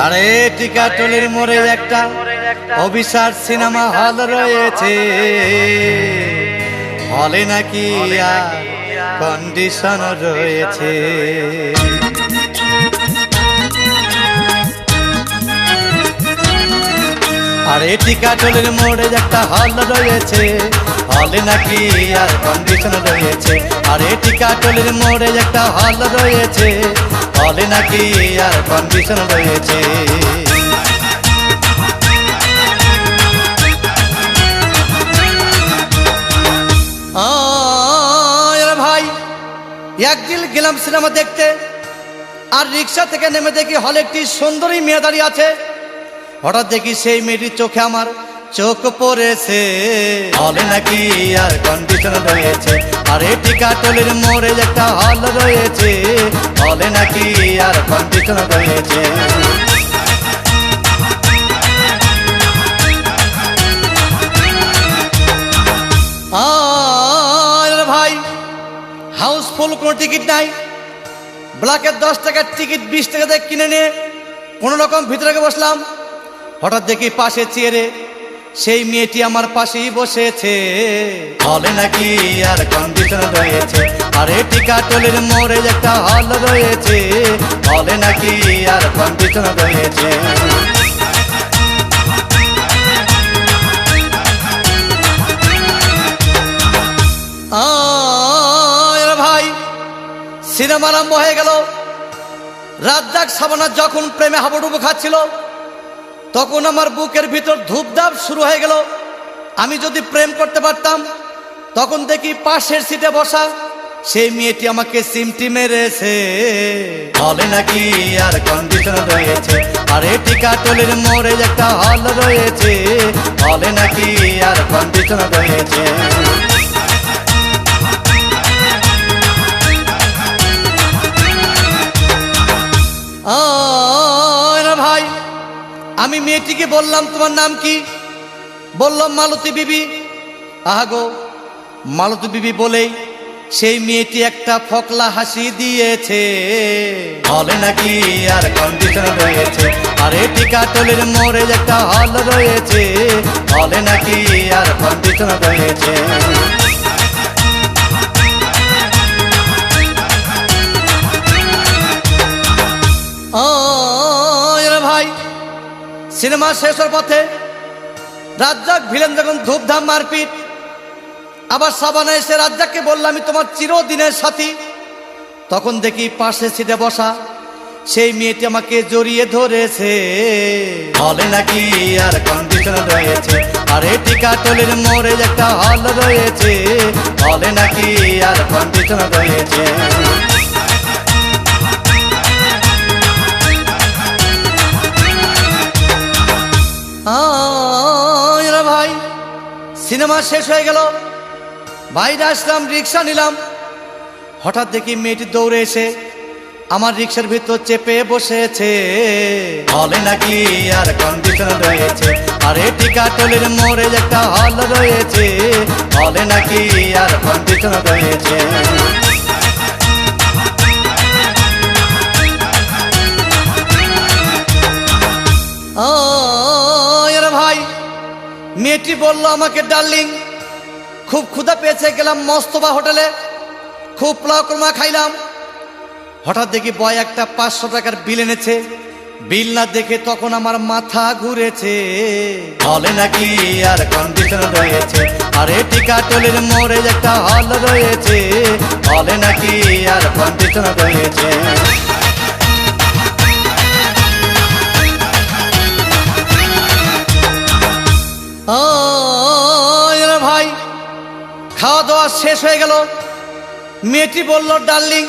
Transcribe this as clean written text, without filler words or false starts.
আরে টিকাটুলির মোড়ে একটা অভিসার সিনেমা হল রয়েছে, হলে নাকি কন্ডিশন রয়েছে। আরে টিকাটুলির মোড়ে একটা হল রয়েছে, হলে নাকি আর কন্ডিশন রয়েছে। আরে টিকাটুলির মোড়ে একটা হল রয়েছে, হলে নাকি আর কন্ডিশন রয়েছে। ভাই একদিন গেলাম সিনেমা দেখতে, আর রিক্সা থেকে নেমে দেখি হলে একটি সুন্দরী মেয়ে দাঁড়িয়ে আছে। হঠাৎ দেখি সেই মেয়েটির চোখে আমার চোখ পড়েছে, হলে নাকি আর কন্ডিশন রয়েছে। আরে টিকাটুলির মোড়ে একটা হল রয়েছে, হলে নাকি আর কন্ডিশন রয়েছে। ভাই হাউসফুল কোনো টিকিট নাই, ব্ল্যাকের 10 টাকার টিকিট 20 টাকা দিয়ে কিনে নিয়ে কোনো রকম ভিতরে বসলাম। হঠাৎ দেখি পাশে চেয়ারে সেই মেয়েটি আমার পাশেই বসেছে, হলে নাকি আর কন্ডিশন রয়েছে। আরে টিকাটুলির মোড়ে একটা হল রয়েছে, হলে নাকি আর কন্ডিশন রয়েছে। ভাই সিনেমা আরম্ভ হয়ে গেল। রাজ্জাক শাবানা যখন প্রেমে হাবুডুবু খাচ্ছিল, তখন আমার বুকের ভিতর ধূপধাপ শুরু হয়ে গেল। আমি যদি প্রেম করতে পারতাম, তখন দেখি পাশের সিটে বসা সেই মেয়েটি আমাকে সিমটি মেরেছে, হলে নাকি আর কন্ডিশন রয়েছে। আরে টিকাটুলির মোড়ে একটা হল রয়েছে, হলে নাকি আর কন্ডিশন রয়েছে। ভাই আমি মেয়েটিকে বললাম, তোমার নাম কি? বললাম মালতী বিবি। আহাগো মালতী বিবি বলেই সেই মেয়েটি একটা ফকলা হাসি দিয়েছে, হলে নাকি আর কন্ডিশন রয়েছে। আরে টিকাটুলির মোড়ে একটা হল রয়েছে, হলে নাকি আর কন্ডিশন রয়েছে। ভাই সিনেমা শেষ হওয়ার পথে রাজ্জাক ভিলেন যখন ধূপধাম মারপিট, আবার শাবানা এসে রাজ্জাককে বললাম, আমি তোমার চিরদিনের সাথী। তখন দেখি পাশে সিটে বসা সেই মেয়েটি আমাকে জড়িয়ে ধরেছে, হলে নাকি আর কন্ডিশন রয়েছে। আরে টিকাটুলির মোড়ে একটা হল রয়েছে, হলে নাকি আর কন্ডিশন রয়েছে। ভাই সিনেমা শেষ হয়ে গেল, বাইরে আসলাম, রিক্সা নিলাম। হঠাৎ দেখি মেয়েটি দৌড়ে এসে আমার রিক্সার ভিতর চেপে বসেছে, হলে নাকি আর কন্ডিশন রয়েছে। আরে টিকাটুলির মোড়ে একটা হল রয়েছে, হলে নাকি আর কন্ডিশন রয়েছে। ভাই মেয়েটি বলল আমাকে, ডার্লিং খুব ক্ষুধা পেয়েছে, গেলাম মস্তবা হোটেলে, খুব পোলাও কোরমা খাইলাম। হঠাৎ দেখি বয় একটা 500 টাকার বিল এনেছে। বিল না দেখে তখন আমার মাথা ঘুরেছে, হলে নাকি আর কন্ডিশন রয়েছে। আরে টিকাটুলির মোড়ে একটা হল রয়েছে, হলে নাকি আর কন্ডিশন রয়েছে। ভাই খাওয়া দাওয়া শেষ হয়ে গেল। মেয়েটি বলল, ডার্লিং